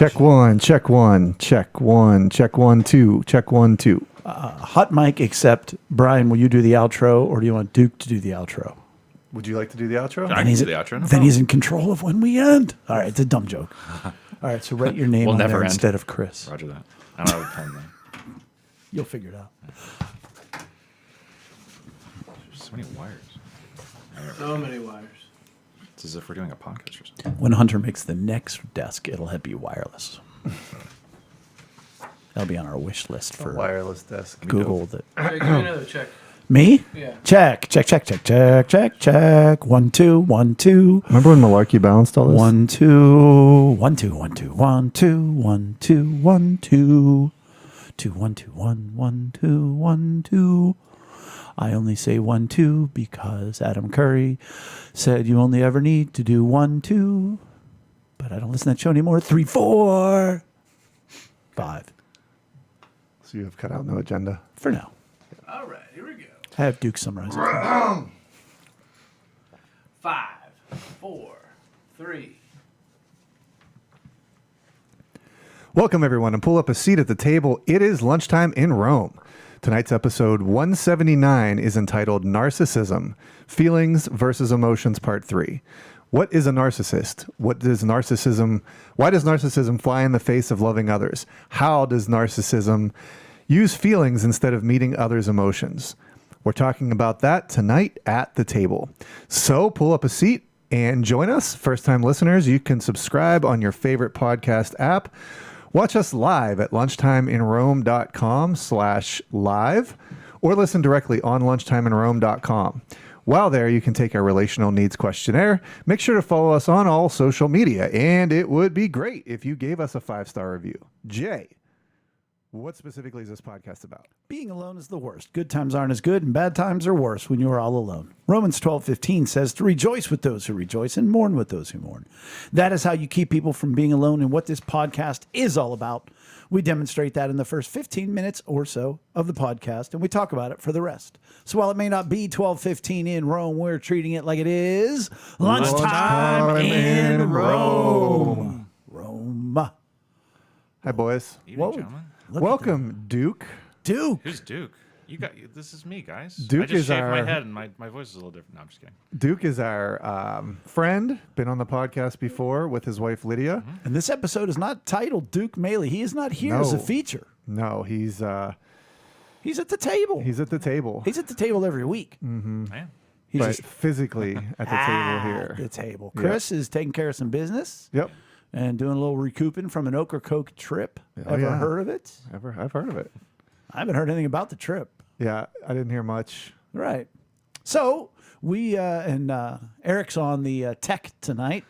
Check one, check one, check one, check 1, 2, check 1, 2. Hot mic, except Brian, will you do the outro, or do you want Duke to do the outro? Would you like to do the outro? I can do the outro. Then he's in control of when we end. All right, it's a dumb joke. All right, so write your name on there instead of Chris. Roger that. I don't know what pen name. You'll figure it out. There's so many wires. So many wires. It's as if we're doing a podcast or something. When Hunter makes the next desk, it'll be wireless. That'll be on our wish list for wireless desk. Google. That. All right, give me another check. Me? Yeah. Check, check, check, check, check, check, check. 1, 2, 1, 2. Remember when Malarkey balanced all this? 1, 2, 1, 2, 1, 2, 1, 2, 1, 2, 1, 2. 2, 1, 2, 1, 1, 2, 1, 2. I only say 1, 2 because Adam Curry said you only ever need to do 1, 2. But I don't listen to that show anymore. 3, 4, 5. So you have cut out no agenda. For now. All right, here we go. I have Duke summarize it. 5, 4, 3. Welcome, everyone, and pull up a seat at the table. It is lunchtime in Rome. Tonight's episode 179 is entitled Narcissism, Feelings versus Emotions, Part 3. What is a narcissist? Why does narcissism fly in the face of loving others? How does narcissism use feelings instead of meeting others' emotions? We're talking about that tonight at the table. So pull up a seat and join us. First-time listeners, you can subscribe on your favorite podcast app. Watch us live at lunchtimeinrome.com/live or listen directly on lunchtimeinrome.com. While there, you can take our relational needs questionnaire. Make sure to follow us on all social media, and it would be great if you gave us a 5-star review. Jay, what specifically is this podcast about? Being alone is the worst. Good times aren't as good, and bad times are worse when you are all alone. Romans 12:15 says to rejoice with those who rejoice and mourn with those who mourn. That is how you keep people from being alone, and what this podcast is all about. We demonstrate that in the first 15 minutes or so of the podcast, and we talk about it for the rest. So while it may not be 12:15 in Rome, we're treating it like it is lunchtime in Rome. Rome. Hi, boys. Evening, gentlemen. Welcome, Duke. Duke. Who's Duke? You got this is me, guys. Duke I just is shaved my our- head and my voice is a little different. No, I'm just kidding. Duke is our friend, been on the podcast before with his wife, Lydia. And this episode is not titled Duke Maley. He is not here as a No. feature. No, he's He's at the table. at the table. He's at the table every week. Man. He's But just physically at the table here. the table. Chris is taking care of some business Yep. and doing a little recouping from an Ocracoke trip. Oh, Ever yeah. heard of it? I've heard of it. I haven't heard anything about the trip. Yeah, I didn't hear much. Right. So we and Eric's on the tech tonight.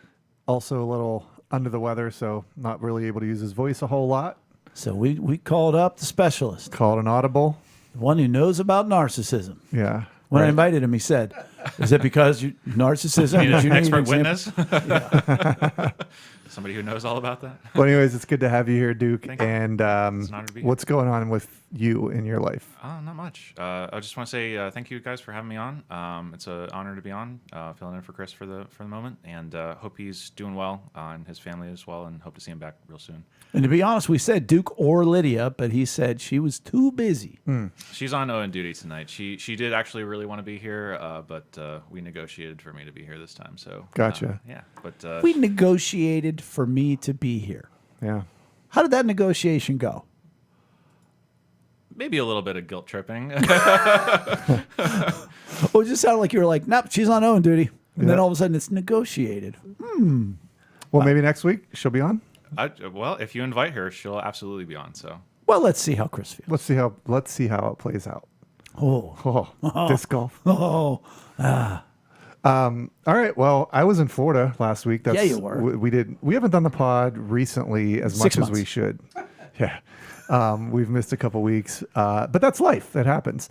Also a little under the weather, so not really able to use his voice a whole lot. So we called up the specialist, Called an audible. the one who knows about narcissism. Yeah. When I Right. invited him, he said, "Is it because you narcissism? Need that you an need expert an witness? Somebody who knows all about that? Well, anyways, it's good to have you here, Duke. Thank you. And It's an honor to be here. what's going on with you in your life? Not much. I just want to say thank you guys for having me on. It's an honor to be on, filling in for Chris for the moment, and hope he's doing well and his family as well, and hope to see him back real soon. And to be honest, we said Duke or Lydia, but he said she was too busy. She's on Owen duty tonight. She did actually really want to be here, but we negotiated for me to be here this time. So Gotcha. Yeah, but We negotiated for me to be here. Yeah. How did that negotiation go? maybe a little bit of guilt tripping. Well, it just sounded like you were like, nope, she's on Owen duty. And then all of a sudden it's negotiated. Well, maybe next week she'll be on. Well, if you invite her, she'll absolutely be on. So Well, let's see how Chris feels. Let's see how it plays out. Oh. Disc golf. Oh. All right. Well, I was in Florida last week. Yeah, you were. We haven't done the pod recently as 6 much as we months. should. Yeah. We've missed a couple weeks, but that's life. That happens.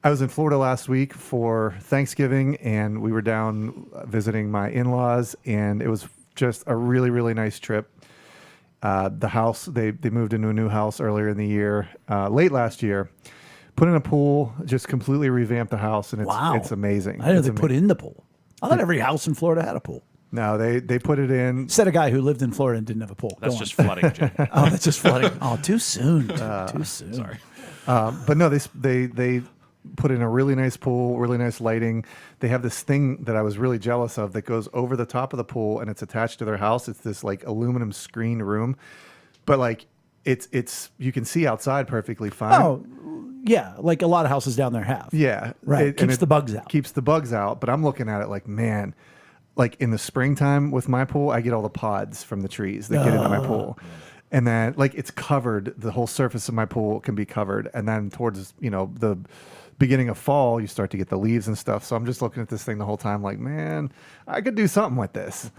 I was in Florida last week for Thanksgiving, and we were down visiting my in-laws, and it was just a really, really nice trip. The house, they moved into a new house earlier in the year, late last year. Put in a pool, just completely revamped the house, and it's amazing. I didn't know It's they put in the pool. I thought every house in Florida had a pool. No, they put it in. Said a guy who lived in Florida and didn't have a pool. That's Go just on. flooding, Jay. Oh, that's just flooding. Oh, too soon. Too soon. Sorry. But no, they put in a really nice pool, really nice lighting. They have this thing that I was really jealous of that goes over the top of the pool and it's attached to their house. It's this like aluminum screen room, but like it's you can see outside perfectly fine. Oh, yeah. Like a lot of houses down there have. Yeah, Right. Keeps the bugs out. Keeps the bugs out. But I'm looking at it like, man, like in the springtime with my pool, I get all the pods from the trees that get into my pool. And then like it's covered, the whole surface of my pool can be covered. And then towards, the beginning of fall, you start to get the leaves and stuff. So I'm just looking at this thing the whole time like, man, I could do something with this.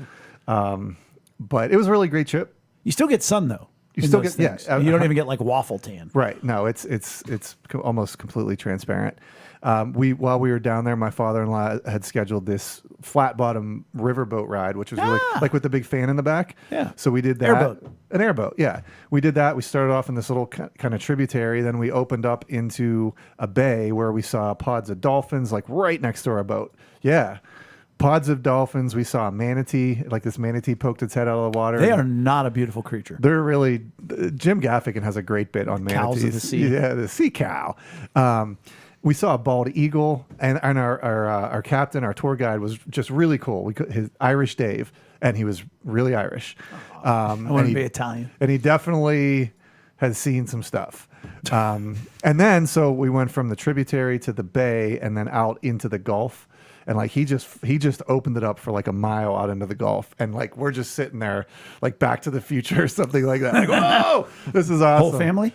But it was a really great trip. You still get sun though. You in still those get, things. yeah. You don't even get like waffle tan. Right. No, it's almost completely transparent. While we were down there, my father-in-law had scheduled this flat bottom riverboat ride, which was really like with the big fan in the back. Yeah. So we did that. Airboat. An airboat. Yeah. We did that. We started off in this little kind of tributary. Then we opened up into a bay where we saw pods of dolphins, like right next to our boat. Yeah. Pods of dolphins. We saw a manatee, like this manatee poked its head out of the water. They are not a beautiful creature. They're really, Jim Gaffigan has a great bit on manatees. Cows of the sea. Yeah, the sea cow. We saw a bald eagle, and our captain, our tour guide, was just really cool. His Irish Dave, and he was really Irish. I want to be Italian. And he definitely has seen some stuff. And then, so we went from the tributary to the bay, and then out into the Gulf. And like he just opened it up for like a mile out into the Gulf, and like we're just sitting there like Back to the Future or something like that. Like, whoa, this is awesome. Whole family?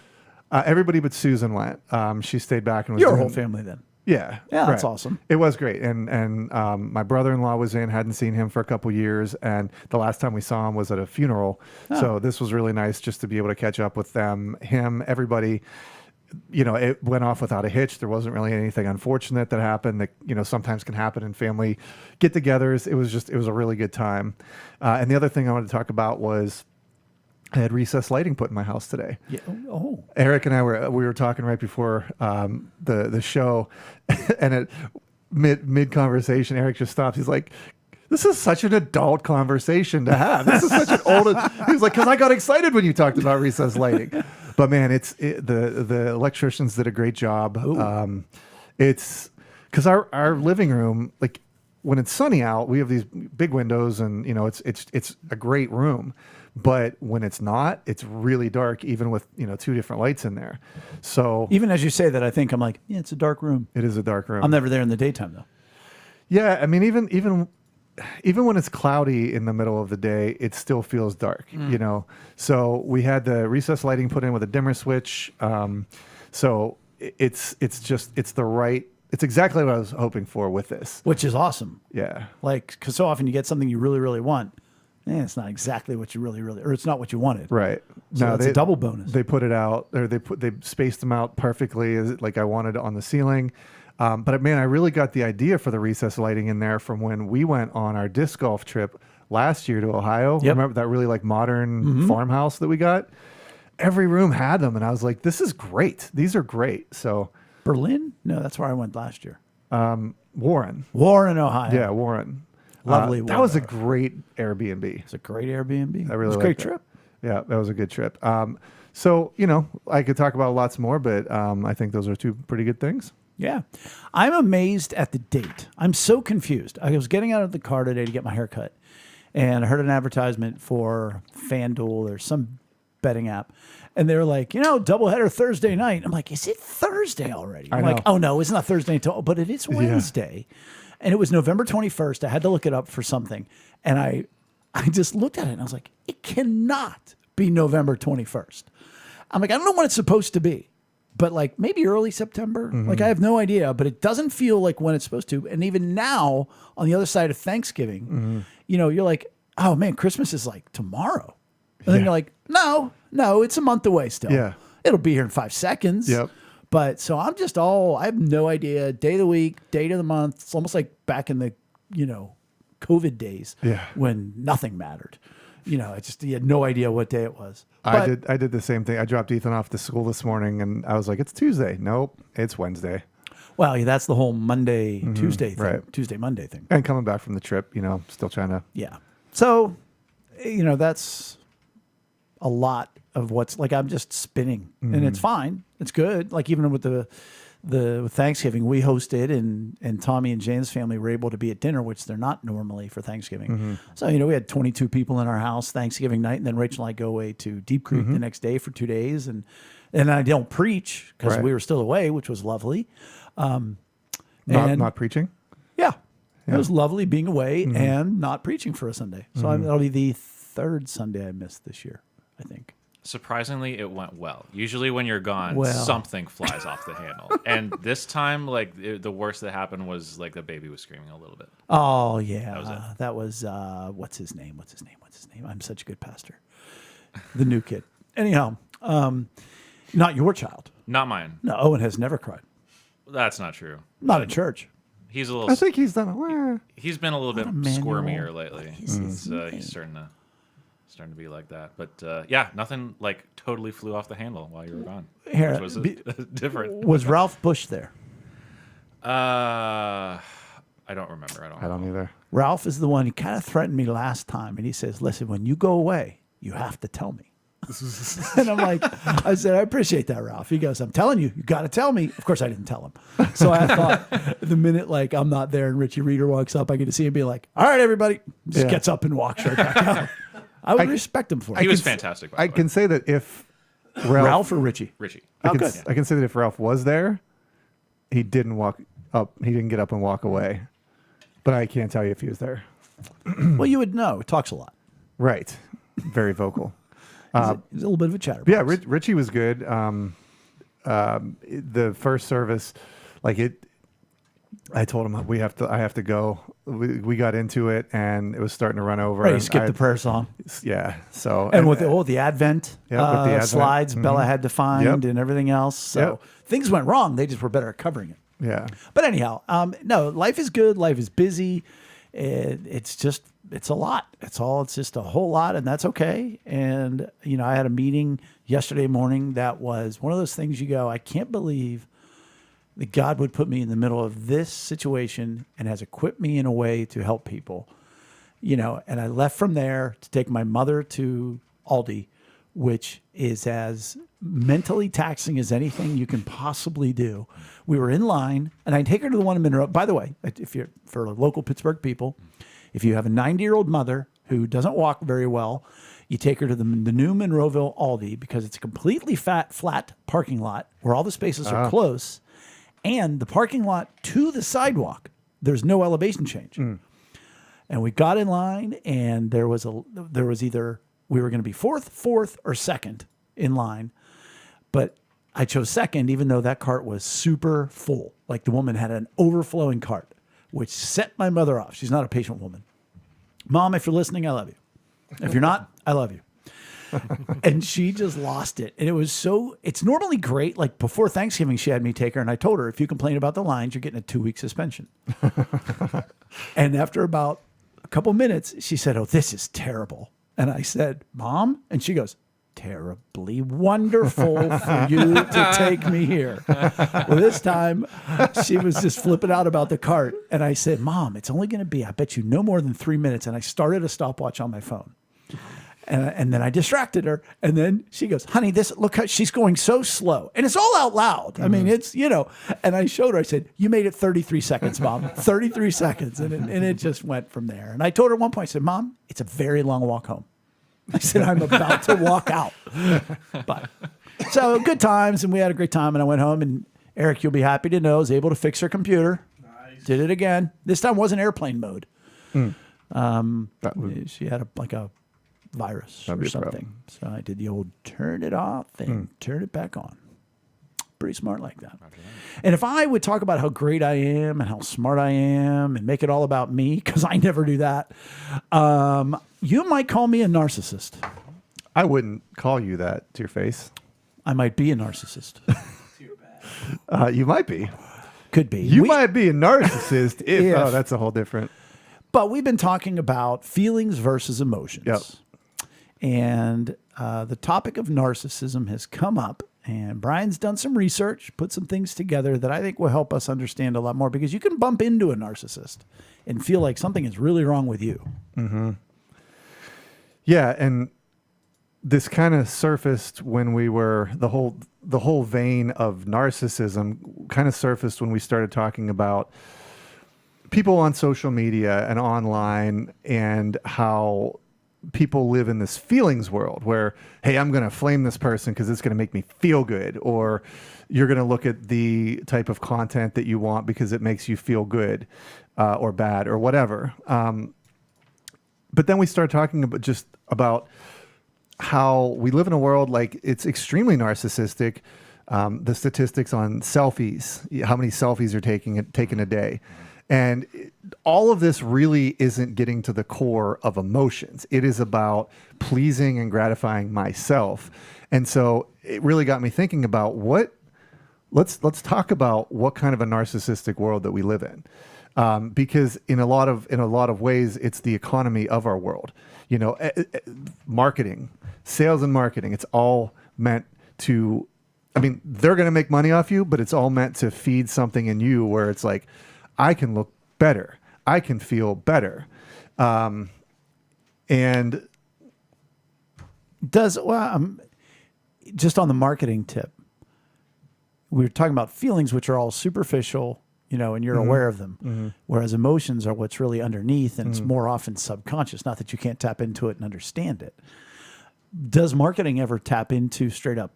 Everybody but Susan went. She stayed back and was Your doing- whole family then. Yeah, Yeah, that's right. awesome. It was great, and my brother-in-law was in. Hadn't seen him for a couple years, and the last time we saw him was at a funeral. So this was really nice just to be able to catch up with them, him, everybody. It went off without a hitch. There wasn't really anything unfortunate that happened that, sometimes can happen in family get-togethers. It was a really good time. And the other thing I wanted to talk about was I had recessed lighting put in my house today. Yeah. Oh. Eric and I were talking right before the show, and at mid conversation, Eric just stops. He's like, "This is such an adult conversation to have. This is such an old." He was like, "Because I got excited when you talked about recessed lighting." But man, the electricians did a great job. It's because our living room, like when it's sunny out, we have these big windows, and it's a great room. But when it's not, it's really dark, even with two different lights in there. So Even as you say that, I think I'm like, yeah, it's a dark room. it is a dark room. I'm never there in the daytime though. Yeah, I mean, even when it's cloudy in the middle of the day, it still feels dark, So we had the recessed lighting put in with a dimmer switch. So it's exactly what I was hoping for with this. Which is awesome. Yeah. Like, because so often you get something you really, really want. It's not exactly what you really, really, or it's not what you wanted. Right. So that's a double bonus. They put it out, or they spaced them out perfectly, like I wanted on the ceiling. But man, I really got the idea for the recessed lighting in there from when we went on our disc golf trip last year to Ohio. Yep. Remember that really like modern farmhouse that we got? Every room had them, and I was like, "This is great. These are great." So Berlin? No, that's where I went last year. Warren, Ohio. yeah, Warren. Lovely That was a Warren. great Airbnb. It's a great Airbnb. I really It was a liked great it. trip. Yeah, that was a good trip. So I could talk about lots more, but I think those are two pretty good things. Yeah. I'm amazed at the date. I'm so confused. I was getting out of the car today to get my hair cut, and I heard an advertisement for FanDuel or some betting app. And they were like, doubleheader Thursday night. I'm like, is it Thursday already? I'm I like, know. oh no, it's not Thursday until, but it is Wednesday. And it was November 21st. I had to look it up for something. And I just looked at it and I was like, it cannot be November 21st. I'm like, I don't know when it's supposed to be, but like maybe early September. Like I have no idea, but it doesn't feel like when it's supposed to. And even now on the other side of Thanksgiving, you're like, oh man, Christmas is like tomorrow. And then you're like, no, it's a month away still. Yeah. It'll be here in 5 seconds. Yep. But so I have no idea. Day of the week, date of the month. It's almost like back in the, COVID days when nothing mattered. You had no idea what day it was. But I did the same thing. I dropped Ethan off to school this morning, and I was like, "It's Tuesday." Nope, it's Wednesday. well, yeah, that's the whole Monday, Tuesday thing. right. Tuesday, Monday thing. And coming back from the trip, still trying to Yeah. So, that's a lot of what's like. I'm just spinning, and it's fine. It's good. Like even with the Thanksgiving we hosted, and Tommy and Jane's family were able to be at dinner, which they're not normally for Thanksgiving. So we had 22 people in our house Thanksgiving night, and then Rachel and I go away to Deep Creek the next day for 2 days, and I don't preach because Right. we were still away, which was lovely. Not preaching. Yeah. It was lovely being away and not preaching for a Sunday. So that'll be the third Sunday I missed this year, I think. Surprisingly, it went well. Usually when you're gone, Well. something flies off the handle. And this time, the worst that happened was like the baby was screaming a little bit. Oh, yeah. was it. That was what's his name? I'm such a good pastor. The new kid. Anyhow, not your child. Not mine. No, Owen has never cried. That's not true. Not at church. He's a little. I think he's done. He's been a little bit manual. squirmier lately. He's starting to be like that. But yeah, nothing like totally flew off the handle while you were gone. Here, Which was different. Was Ralph Bush there? I don't remember. I don't either. Ralph is the one who kind of threatened me last time, and he says, "Listen, when you go away, you have to tell me." And I'm like, I said, I appreciate that, Ralph. He goes, I'm telling you, you got to tell me. Of course, I didn't tell him. So I thought the minute like I'm not there and Richie Reeder walks up, I get to see him be like, all right, everybody, just gets up and walks right back out. I would respect him for it. He was fantastic. By the I way. can say that if Ralph or Richie? Richie. Oh, good. I can say that if Ralph was there, he didn't walk up. He didn't get up and walk away. But I can't tell you if he was there. Well, you would know. He talks a lot. Right. Very vocal. He's a little bit of a chatterbox. Yeah, Richie was good. The first service, I told him I have to go. We got into it and it was starting to run over. Right, you and skipped the prayer song. Yeah. So And with the Advent, Yeah, with the Advent. slides Bella had to find Yep. and everything else. So Yep. things went wrong. They just were better at covering it. yeah. But anyhow, no, life is good. Life is busy. It's a lot. It's just a whole lot, and that's okay. And, I had a meeting yesterday morning that was one of those things you go, I can't believe that God would put me in the middle of this situation and has equipped me in a way to help people. And I left from there to take my mother to Aldi, which is as mentally taxing as anything you can possibly do. We were in line, and I take her to the one in Monroe. By the way, if you're for local Pittsburgh people, if you have a 90-year-old mother who doesn't walk very well, you take her to the new Monroeville Aldi because it's a completely flat parking lot where all the spaces are close, and the parking lot to the sidewalk, there's no elevation change. And we got in line, and there was either we were going to be fourth, or second in line, but I chose second, even though that cart was super full. Like the woman had an overflowing cart, which set my mother off. She's not a patient woman. Mom, if you're listening, I love you. If you're not, I love you. And she just lost it. And it's normally great. Like before Thanksgiving, she had me take her, and I told her, if you complain about the lines, you're getting a 2-week suspension. And after about a couple minutes, she said, oh, this is terrible. And I said, Mom? And she goes, terribly wonderful for you to take me here. Well, this time she was just flipping out about the cart. And I said, Mom, it's only going to be, I bet you, no more than 3 minutes. And I started a stopwatch on my phone. And then I distracted her. And then she goes, honey, look how she's going so slow. And it's all out loud. I mean, it's, and I showed her, I said, you made it 33 seconds, Mom, 33 seconds. And it just went from there. And I told her at one point, I said, Mom, it's a very long walk home. I said, I'm about to walk out. But so good times, and we had a great time, and I went home, and Eric, you'll be happy to know, was able to fix her computer. Nice. Did it again. This time wasn't airplane mode. She had a virus That'd or be a something. problem. So I did the old turn it off and turn it back on. Pretty smart like that. And if I would talk about how great I am and how smart I am and make it all about me, because I never do that, you might call me a narcissist. I wouldn't call you that to your face. I might be a narcissist. Too bad. You might be. Could be. You might be a narcissist if. If- Oh, that's a whole different. But we've been talking about feelings versus emotions. Yep. And the topic of narcissism has come up. And Brian's done some research, put some things together that I think will help us understand a lot more, because you can bump into a narcissist and feel like something is really wrong with you. Yeah, and this kind of surfaced when we were the whole vein of narcissism kind of surfaced when we started talking about people on social media and online and how people live in this feelings world where, hey, I'm going to flame this person because it's going to make me feel good, or you're going to look at the type of content that you want because it makes you feel good or bad or whatever. But then we started talking about how we live in a world like it's extremely narcissistic. The statistics on selfies, how many selfies are taken a day. And all of this really isn't getting to the core of emotions. It is about pleasing and gratifying myself. And so it really got me thinking about let's talk about what kind of a narcissistic world that we live in. Because in a lot of ways, it's the economy of our world. Marketing, sales and marketing, it's all meant to, they're going to make money off you, but it's all meant to feed something in you where it's like, I can look better. I can feel better. And just on the marketing tip, we were talking about feelings, which are all superficial, and you're aware of them. Whereas emotions are what's really underneath, and it's more often subconscious. Not that you can't tap into it and understand it. Does marketing ever tap into straight up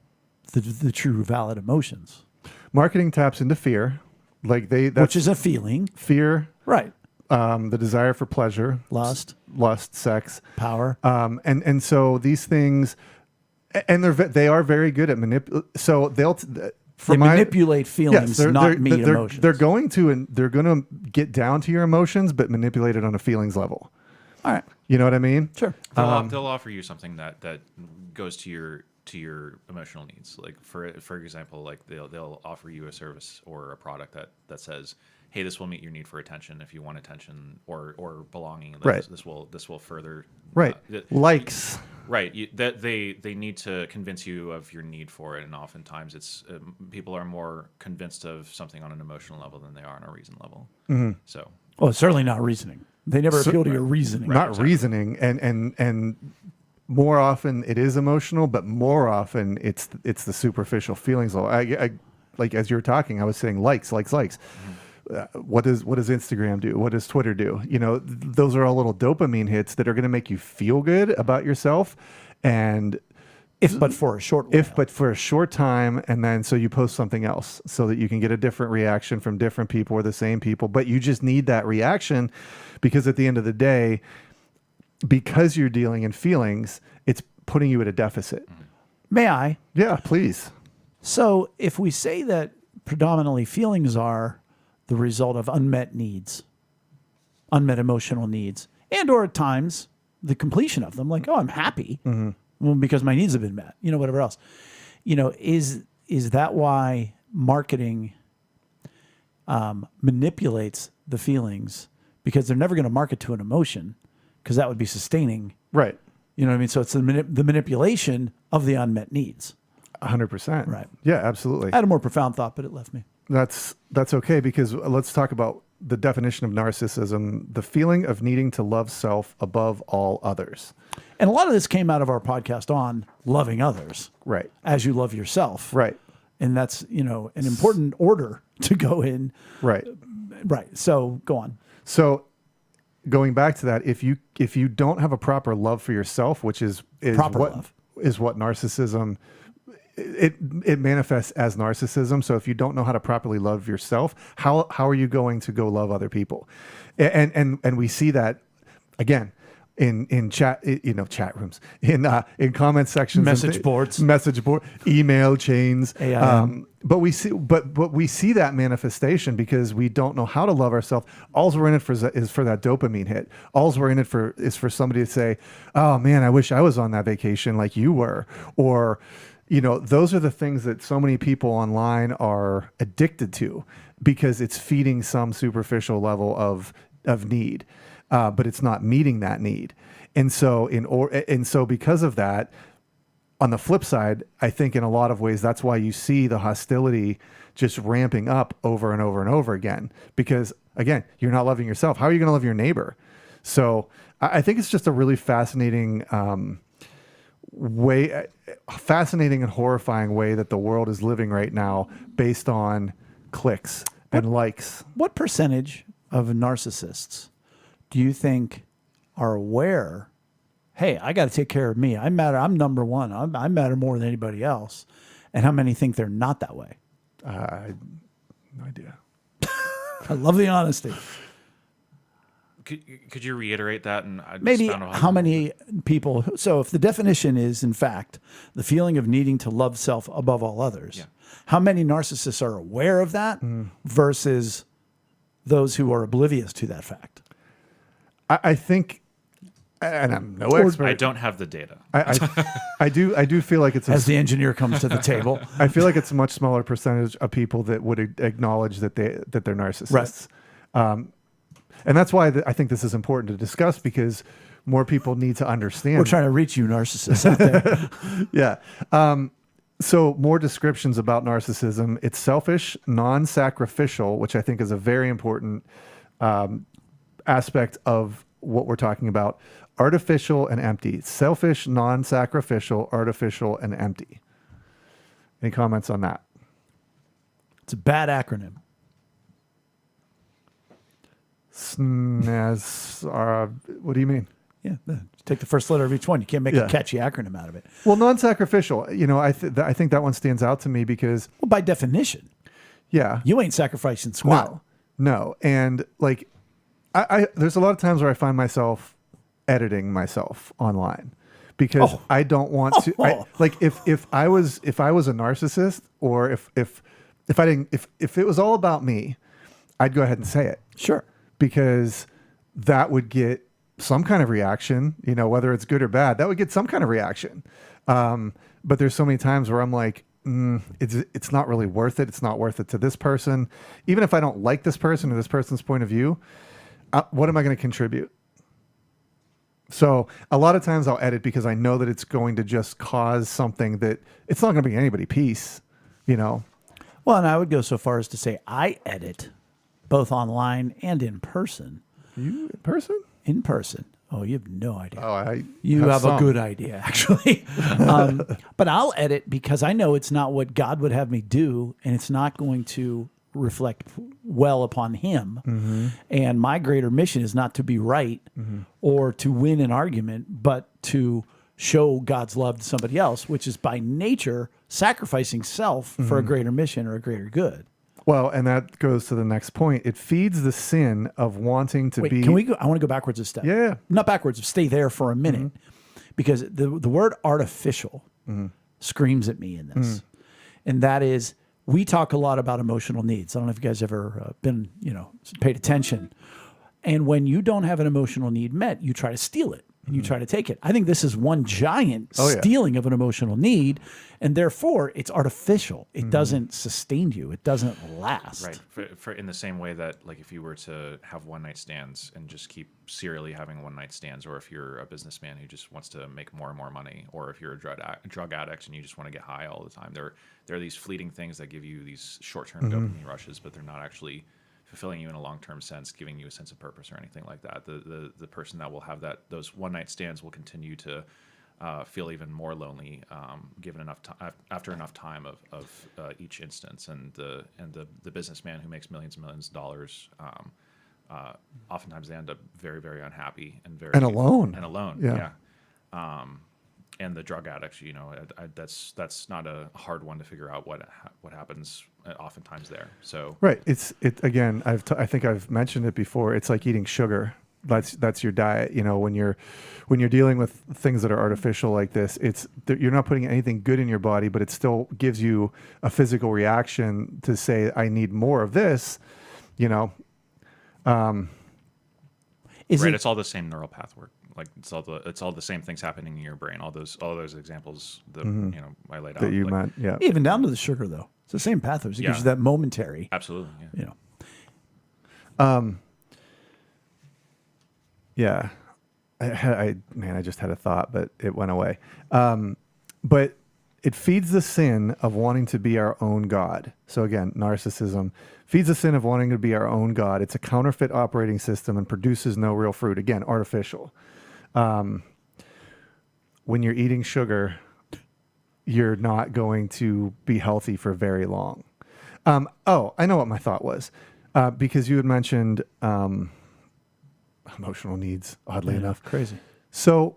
the true valid emotions? Marketing taps into fear. Which is a feeling. Fear. Right. The desire for pleasure. Lust, sex. power. And so these things, and they are very good at manipulate. So they manipulate feelings, emotions. They're going to get down to your emotions, but manipulate it on a feelings level. All right. You know what I mean? Sure. They'll offer you something that goes to your emotional needs. Like for example, like they'll offer you a service or a product that says, hey, this will meet your need for attention if you want attention or belonging. Right. This will further likes. Right. They need to convince you of your need for it, and oftentimes it's people are more convinced of something on an emotional level than they are on a reason level. So. Well, it's certainly not reasoning. They never appeal to your reasoning. Not exactly. Reasoning, and more often it is emotional, but more often it's the superficial feelings. I like as you were talking, I was saying likes. What does Instagram do? What does Twitter do? Those are all little dopamine hits that are going to make you feel good about yourself, and if but for a short time, and then so you post something else so that you can get a different reaction from different people or the same people, but you just need that reaction because at the end of the day, because you're dealing in feelings, it's putting you at a deficit. May I? Yeah, please. So if we say that predominantly feelings are the result of unmet needs, unmet emotional needs, and or at times the completion of them, like, oh, I'm happy well, because my needs have been met, whatever else. Is that why marketing manipulates the feelings? Because they're never going to market to an emotion, because that would be sustaining. Right. You know what I mean? So it's the manipulation of the unmet needs. 100%. Right. Yeah, absolutely. I had a more profound thought, but it left me. That's okay, because let's talk about the definition of narcissism, the feeling of needing to love self above all others. And a lot of this came out of our podcast on loving others. Right. As you love yourself. Right. And that's, an important order to go in. Right. Right. So go on. So going back to that, if you don't have a proper love for yourself, which is what narcissism, it manifests as narcissism. So if you don't know how to properly love yourself, how are you going to go love other people? And we see that again in chat, chat rooms, in comment sections, message boards, email chains. AIM. But we see that manifestation because we don't know how to love ourselves. All we're in it for is for that dopamine hit. All we're in it for is for somebody to say, "Oh man, I wish I was on that vacation like you were," or those are the things that so many people online are addicted to because it's feeding some superficial level of need. But it's not meeting that need. And so because of that, on the flip side, I think in a lot of ways, that's why you see the hostility just ramping up over and over and over again. Because again, you're not loving yourself. How are you going to love your neighbor? So I think it's just a really fascinating fascinating and horrifying way that the world is living right now based on clicks and likes. What percentage of narcissists do you think are aware, hey, I got to take care of me. I matter. I'm number one. I matter more than anybody else. And how many think they're not that way? No idea. I love the honesty. Could you reiterate that? And I Maybe just found how many people, so if the definition is, in fact, the feeling of needing to love self above all others, Yeah. how many narcissists are aware of that versus those who are oblivious to that fact? I think, and I'm no expert. I don't have the data. I do feel like it's As the engineer comes to the table. I feel like it's a much smaller percentage of people that would acknowledge that they're narcissists. Right. And that's why I think this is important to discuss, because more people need to understand. We're trying to reach you narcissists out there. Yeah. So more descriptions about narcissism. It's selfish, non-sacrificial, which I think is a very important aspect of what we're talking about. Artificial and empty. Selfish, non-sacrificial, artificial, and empty. Any comments on that? It's a bad acronym. What do you mean? Yeah, just take the first letter of each one. You can't make a catchy acronym out of it. Well, non-sacrificial, I think that one stands out to me because, Well, by definition, yeah, you ain't sacrificing squat. no. And like, I there's a lot of times where I find myself editing myself online because I don't want to, if I was a narcissist, or if it was all about me, I'd go ahead and say it. Sure. Because that would get some kind of reaction, whether it's good or bad, that would get some kind of reaction. But there's so many times where I'm like, it's not really worth it. It's not worth it to this person. Even if I don't like this person or this person's point of view, what am I going to contribute? So a lot of times I'll edit because I know that it's going to just cause something that it's not going to bring anybody peace, Well, and I would go so far as to say I edit both online and in person. You in person? In person. Oh, you have no idea. Oh, you have a good idea, actually. But I'll edit because I know it's not what God would have me do, and it's not going to reflect well upon Him. Mm-hmm. And my greater mission is not to be right or to win an argument, but to show God's love to somebody else, which is by nature sacrificing self for a greater mission or a greater good. Well, and that goes to the next point. It feeds the sin of wanting to be. Can we go? I want to go backwards a step. Yeah. Not backwards. Stay there for a minute, because the word artificial screams at me in this, and that is, we talk a lot about emotional needs. I don't know if you guys ever been, paid attention. And when you don't have an emotional need met, you try to steal it. And you try to take it. I think this is one giant stealing of an emotional need, and therefore it's artificial. It doesn't sustain you. It doesn't last. Right. For in the same way that, like, if you were to have one night stands and just keep serially having one night stands, or if you're a businessman who just wants to make more and more money, or if you're a drug addict and you just want to get high all the time, there are these fleeting things that give you these short-term dopamine rushes, but they're not actually fulfilling you in a long-term sense, giving you a sense of purpose or anything like that. The person that will have those one-night stands will continue to feel even more lonely, given enough time after enough time of each instance. And the businessman who makes millions and millions of dollars, oftentimes they end up very, very unhappy and alone. Yeah. And the drug addicts, that's not a hard one to figure out what happens oftentimes there. So right, again. I think I've mentioned it before. It's like eating sugar. That's your diet. When you're dealing with things that are artificial like this, you're not putting anything good in your body, but it still gives you a physical reaction to say, I need more of this. It's all the same neural path work. Like it's all the same things happening in your brain. All those examples that I laid out. That you meant, yeah. Even down to the sugar, though. It's the same pathways. It gives you that momentary. Absolutely. Yeah. Yeah. I just had a thought, but it went away. But it feeds the sin of wanting to be our own God. So again, narcissism feeds the sin of wanting to be our own God. It's a counterfeit operating system and produces no real fruit. Again, artificial. When you're eating sugar, you're not going to be healthy for very long. I know what my thought was. Because you had mentioned emotional needs, oddly enough. Crazy. So,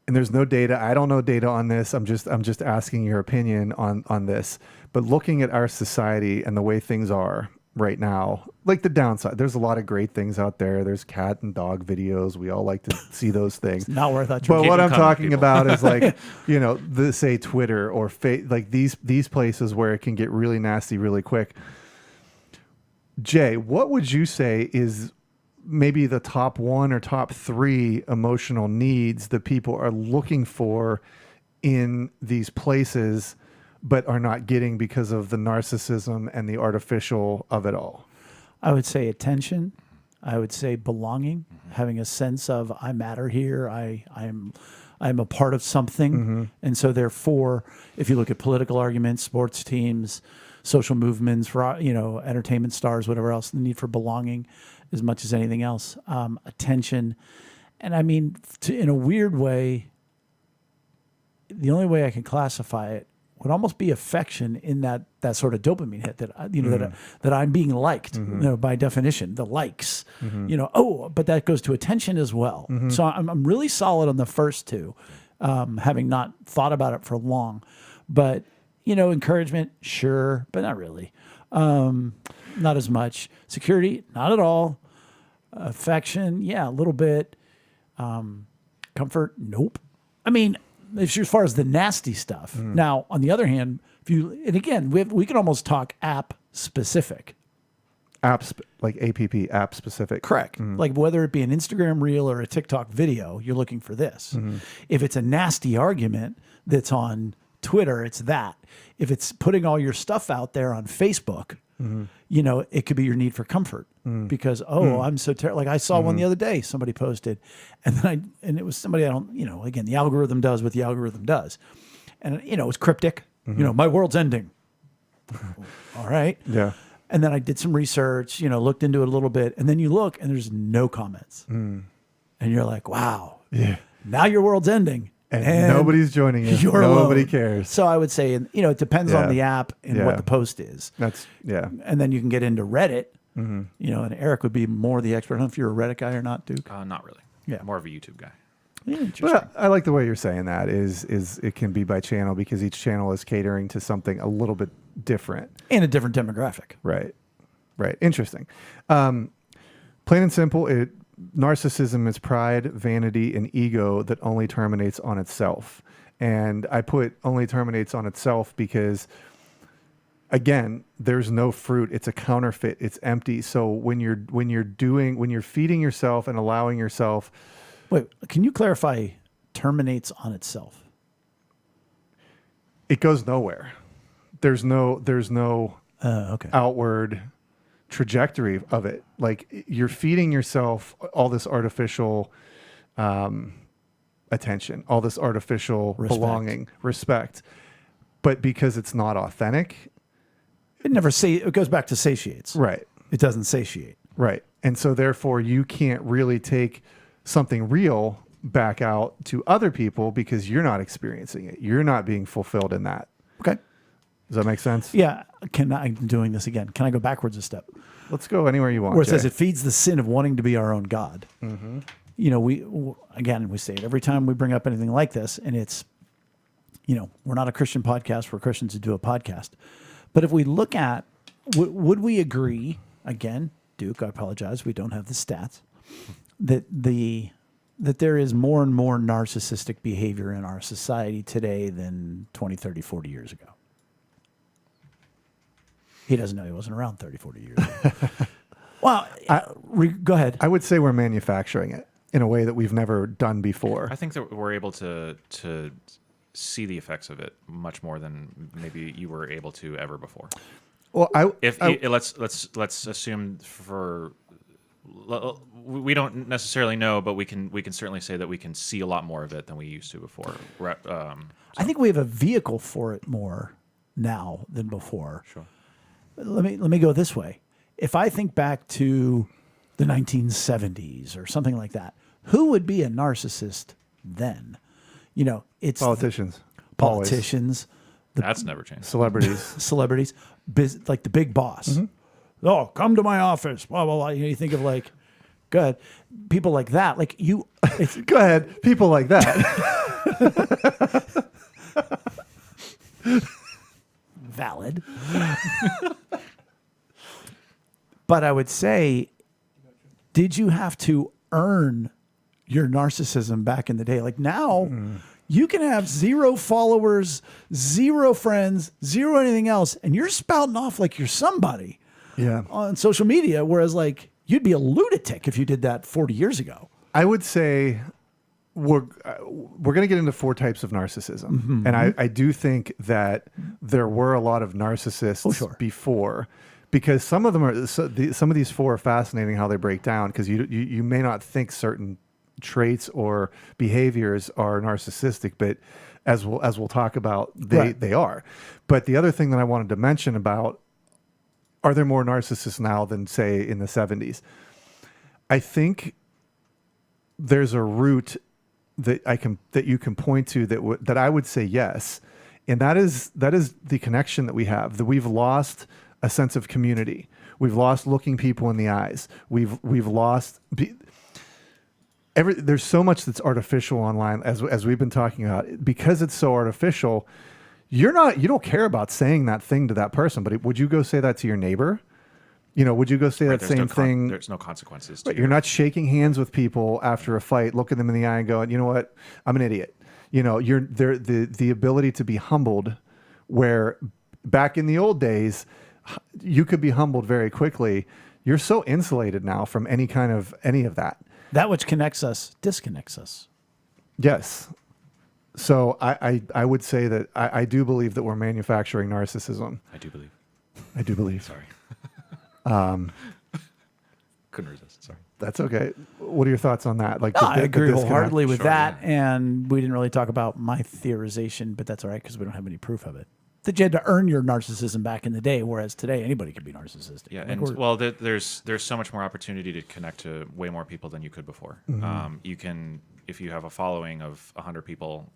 and there's no data. I don't know data on this. I'm just asking your opinion on this. But looking at our society and the way things are right now, like the downside, there's a lot of great things out there. There's cat and dog videos. We all like to see those things. Not worth that. But what I'm coming, talking people. about is like, say Twitter or like these places where it can get really nasty really quick. Jay, what would you say is maybe the top 1 or top 3 emotional needs that people are looking for in these places but are not getting because of the narcissism and the artificial of it all? I would say attention. I would say belonging, having a sense of I matter here. I'm a part of something. And so therefore, if you look at political arguments, sports teams, social movements, for entertainment stars, whatever else, the need for belonging as much as anything else, attention. And I mean, in a weird way, the only way I can classify it would almost be affection in that sort of dopamine hit that that I'm being liked, by definition, the likes, but that goes to attention as well. So I'm really solid on the first two, having not thought about it for long, but encouragement, sure, but not really, not as much. Security, not at all. Affection, yeah, a little bit. Comfort, nope. I mean, as far as the nasty stuff. Now, on the other hand, and again, we can almost talk app specific. Like app specific. Correct. Like whether it be an Instagram reel or a TikTok video, you're looking for this. If it's a nasty argument that's on Twitter, it's that. If it's putting all your stuff out there on Facebook, it could be your need for comfort because, I'm so terrible. Like I saw one the other day, somebody posted and it was somebody I don't, again, the algorithm does what the algorithm does. And, it was cryptic, my world's ending. All right. Yeah. And then I did some research, looked into it a little bit and then you look and there's no comments and you're like, wow, now your world's ending. And nobody's joining you. Nobody cares. So I would say, it depends on the app and what the post is. And then you can get into Reddit, and Eric would be more the expert. I don't know if you're a Reddit guy or not, Duke. Not really. Yeah. More of a YouTube guy. Yeah, interesting. Well, I like the way you're saying that is it can be by channel because each channel is catering to something a little bit different. And a different demographic. Right. Interesting. Plain and simple, narcissism is pride, vanity, and ego that only terminates on itself. And I put only terminates on itself because, again, there's no fruit. It's a counterfeit. It's empty. So when you're feeding yourself and allowing yourself. Wait, can you clarify terminates on itself? It goes nowhere. There's no outward trajectory of it. Like you're feeding yourself all this artificial attention, all this artificial belonging, respect, but because it's not authentic, it goes back to satiates. Right. It doesn't satiate. Right. And so therefore you can't really take something real back out to other people because you're not experiencing it. You're not being fulfilled in that. Okay. Does that make sense? Yeah. I'm doing this again. Can I go backwards a step? Let's go anywhere you want. Where it says it feeds the sin of wanting to be our own God. We say it every time we bring up anything like this, and it's, we're not a Christian podcast. We're Christians who do a podcast. But if we look at, would we agree, again, Duke, I apologize, we don't have the stats, that there is more and more narcissistic behavior in our society today than 20, 30, 40 years ago? He doesn't know. He wasn't around 30, 40 years ago. Well, go ahead. I would say we're manufacturing it in a way that we've never done before. I think that we're able to see the effects of it much more than maybe you were able to ever before. Well, let's assume we don't necessarily know, but we can certainly say that we can see a lot more of it than we used to before. I think we have a vehicle for it more now than before. Sure. Let me go this way. If I think back to the 1970s or something like that, who would be a narcissist then? It's Politicians. politicians, That's never changed. Celebrities. celebrities, like the big boss. Mm-hmm. Oh, come to my office. Blah blah blah. You think of like, good people like that. Like you, it's, Go ahead. People like that. valid. But I would say, did you have to earn your narcissism back in the day? Like now, you can have 0 followers, 0 friends, 0 anything else, and you're spouting off like you're somebody Yeah. on social media. Whereas like you'd be a lunatic if you did that 40 years ago. I would say we're going to get into 4 types of narcissism. Mm-hmm. And I do think that there were a lot of narcissists before, because some of them are, some of these 4 are fascinating how they break down, because you may not think certain traits or behaviors are narcissistic, but as we'll talk about, they are. But the other thing that I wanted to mention about, are there more narcissists now than say in the 70s? I think there's a root that you can point to that I would say yes, and that is the connection that we have. That we've lost a sense of community. We've lost looking people in the eyes. We've lost. There's so much that's artificial online, as we've been talking about, because it's so artificial. You don't care about saying that thing to that person, but would you go say that to your neighbor? Would you go say that same thing? There's no consequences. You're not shaking hands with people after a fight, looking them in the eye and going, you know what, I'm an idiot. You're there. The ability to be humbled, where back in the old days, you could be humbled very quickly. You're so insulated now from any of that. That which connects us disconnects us. Yes. So I would say that I do believe that we're manufacturing narcissism. I do believe. I do believe. Sorry. Couldn't resist. Sorry. That's okay. What are your thoughts on that? Like, I agree wholeheartedly with Sure, that. And we didn't really talk about my theorization, but that's all right because we don't have any proof of it. That you had to earn your narcissism back in the day, whereas today anybody can be narcissistic. Yeah, Like there's so much more opportunity to connect to way more people than you could before. You can, if you have a following of 100 people,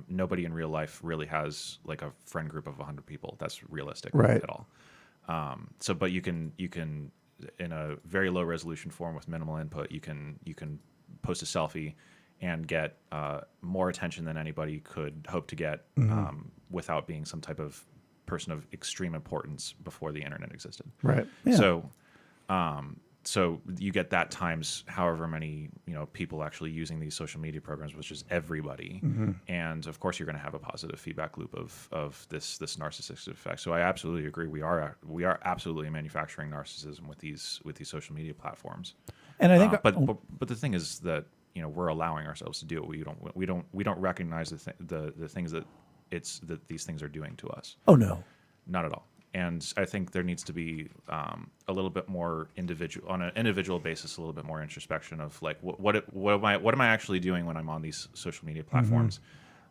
nobody in real life really has like a friend group of 100 people. That's realistic at all. But you can in a very low resolution form with minimal input, you can post a selfie and get more attention than anybody could hope to get without being some type of person of extreme importance before the internet existed. Right. Yeah. So you get that times however many people actually using these social media programs, which is everybody, and of course you're going to have a positive feedback loop of this narcissistic effect. So I absolutely agree. We are absolutely manufacturing narcissism with these social media platforms. And I think, but the thing is that we're allowing ourselves to do it. We don't recognize the things that these things are doing to us. oh no, Not at all. And I think there needs to be a little bit more on an individual basis, a little bit more introspection of like what am I actually doing when I'm on these social media platforms,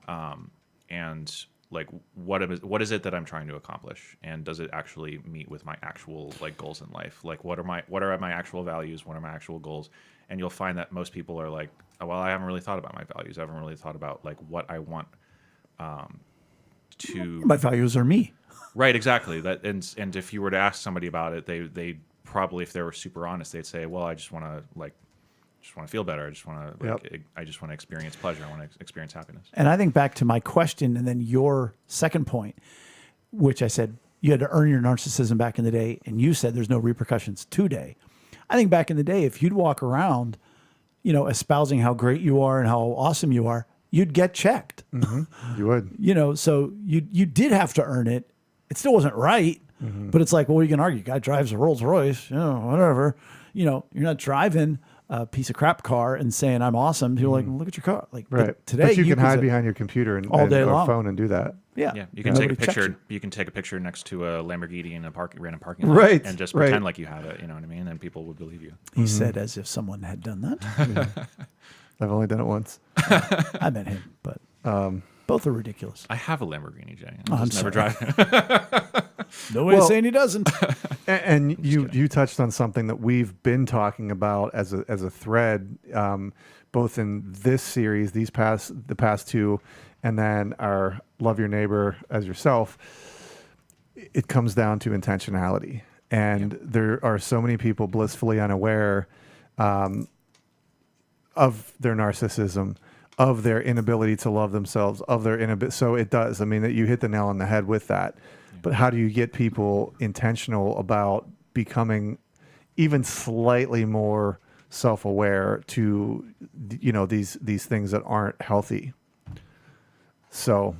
and like what is it that I'm trying to accomplish, and does it actually meet with my actual like goals in life? Like what are my actual values? What are my actual goals? And you'll find that most people are like, oh, well, I haven't really thought about my values. I haven't really thought about like what I want to. my values are me. Right, exactly. That and if you were to ask somebody about it, they probably, if they were super honest, they'd say, "Well, I just want to feel better. I just want to I just want to experience pleasure. I want to experience happiness." And I think back to my question and then your second point, which I said you had to earn your narcissism back in the day, and you said there's no repercussions today. I think back in the day, if you'd walk around, espousing how great you are and how awesome you are, you'd get checked. You would. So you did have to earn it. It still wasn't right, but it's like, well, you can argue. Guy drives a Rolls Royce, whatever. You're not driving a piece of crap car and saying I'm awesome, you're like, look at your car. Like Right. but today, but you can hide could- behind your computer and all day or long. phone and do that. Yeah, Yeah, you can take a Nobody checks picture. you. You can take a picture next to a Lamborghini in a random parking lot, Right, and just right. pretend like you have it. You know what I mean? And people would believe you. He said as if someone had done that. I've only done it once. I met him, but both are ridiculous. I have a Lamborghini, Jay. I'm Just never sorry. drive it. No way Well- saying he doesn't. And you touched on something that we've been talking about as a thread, both in this series, the past two, and then our Love Your Neighbor as Yourself. It comes down to intentionality, and there are so many people blissfully unaware of their narcissism, of their inability to love themselves, of their inability. So it does. I mean, that you hit the nail on the head with that. But how do you get people intentional about becoming even slightly more self-aware to, these things that aren't healthy? So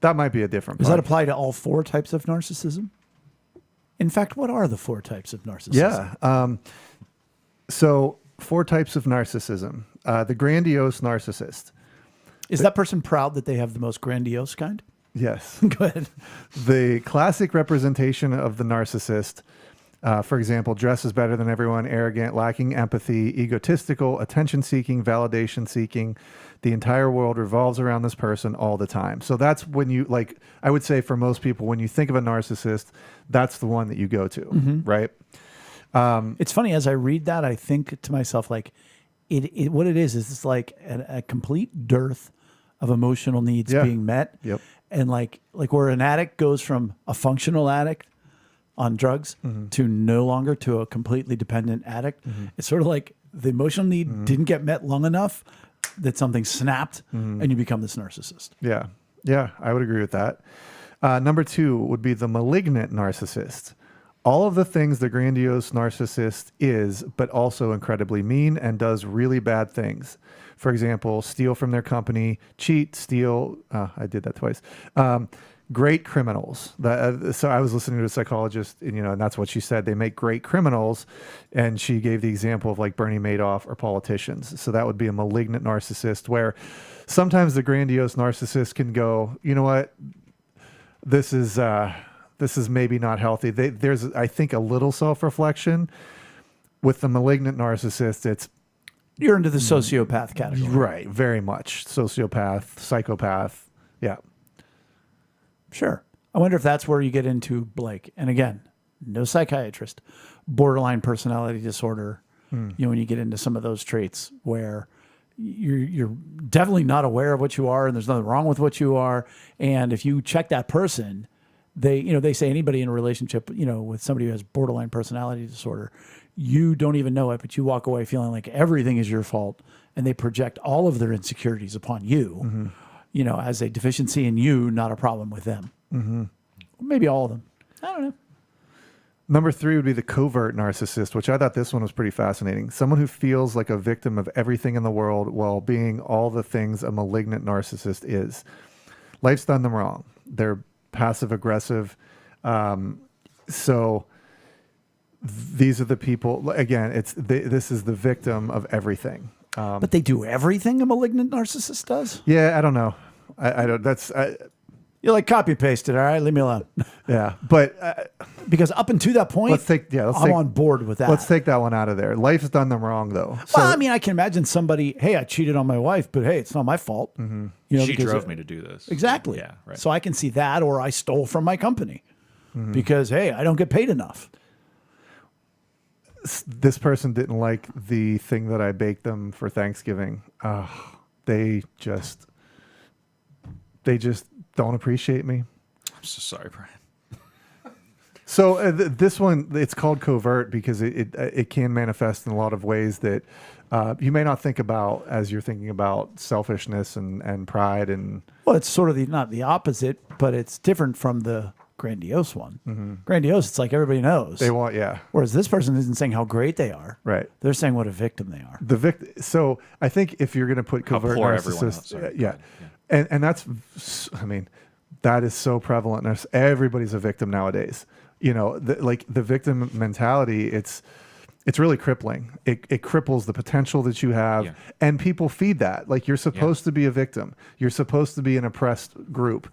that might be a different. Does that pod- apply to all four types of narcissism? In fact, what are the four types of narcissism? Yeah. So 4 types of narcissism. The grandiose narcissist. Is that person proud that they have the most grandiose kind? Yes. Go ahead. The classic representation of the narcissist, for example, dresses better than everyone, arrogant, lacking empathy, egotistical, attention-seeking, validation-seeking. The entire world revolves around this person all the time. So that's when you, like, I would say for most people, when you think of a narcissist, that's the one that you go to, right? It's funny, as I read that, I think to myself, like, what it is it's like a complete dearth of emotional needs Yeah. being met. Yep. And like where an addict goes from a functional addict on drugs to no longer to a completely dependent addict. It's sort of like the emotional need didn't get met long enough that something snapped and you become this narcissist. Yeah. Yeah, I would agree with that. Number 2 would be the malignant narcissist. All of the things the grandiose narcissist is, but also incredibly mean and does really bad things. For example, steal from their company, cheat, steal. I did that twice. Great criminals. So I was listening to a psychologist, and that's what she said. They make great criminals, and she gave the example of like Bernie Madoff or politicians. So that would be a malignant narcissist, where sometimes the grandiose narcissist can go, you know what, this is maybe not healthy. There's, I think, a little self-reflection. With the malignant narcissist, it's You're into the sociopath category. right, very much sociopath, psychopath. Yeah. Sure. I wonder if that's where you get into, like, and again, no psychiatrist, borderline personality disorder. When you get into some of those traits where you're definitely not aware of what you are, and there's nothing wrong with what you are. And if you check that person, they say anybody in a relationship, with somebody who has borderline personality disorder, you don't even know it, but you walk away feeling like everything is your fault, and they project all of their insecurities upon you, as a deficiency in you, not a problem with them. Maybe all of them. I don't know. Number 3 would be the covert narcissist, which I thought this one was pretty fascinating. Someone who feels like a victim of everything in the world while being all the things a malignant narcissist is. Life's done them wrong. They're passive aggressive. So these are the people, again, this is the victim of everything. But they do everything a malignant narcissist does? Yeah, I don't know. I don't, You're like, copy paste it, all right? Leave me alone. yeah, but Because up until that point, I'm on board with that. let's take that one out of there. Life's done them wrong though. So, Well, I mean, I can imagine somebody, hey, I cheated on my wife, but hey, it's not my fault. She because drove me to do this. Exactly. Yeah, right. So I can see that, or I stole from my company because, hey, I don't get paid enough. this person didn't like the thing that I baked them for Thanksgiving. They just don't appreciate me. I'm so sorry, Brian. So this one, it's called covert because it can manifest in a lot of ways that you may not think about as you're thinking about selfishness and pride and. Well, it's sort of not the opposite, but it's different from the grandiose one. Grandiose, it's like everybody knows. They want, yeah. Whereas this person isn't saying how great they are. Right. They're saying what a victim they are. So I think if you're going to put How covert poor everyone is. narcissist, Sorry, go yeah. ahead. And that's, I mean, that is so prevalent. Everybody's a victim nowadays. Like the victim mentality, it's it's really crippling. It cripples the potential that you have, Yeah. and people feed that. Like, you're supposed to be a victim. You're supposed to be an oppressed group.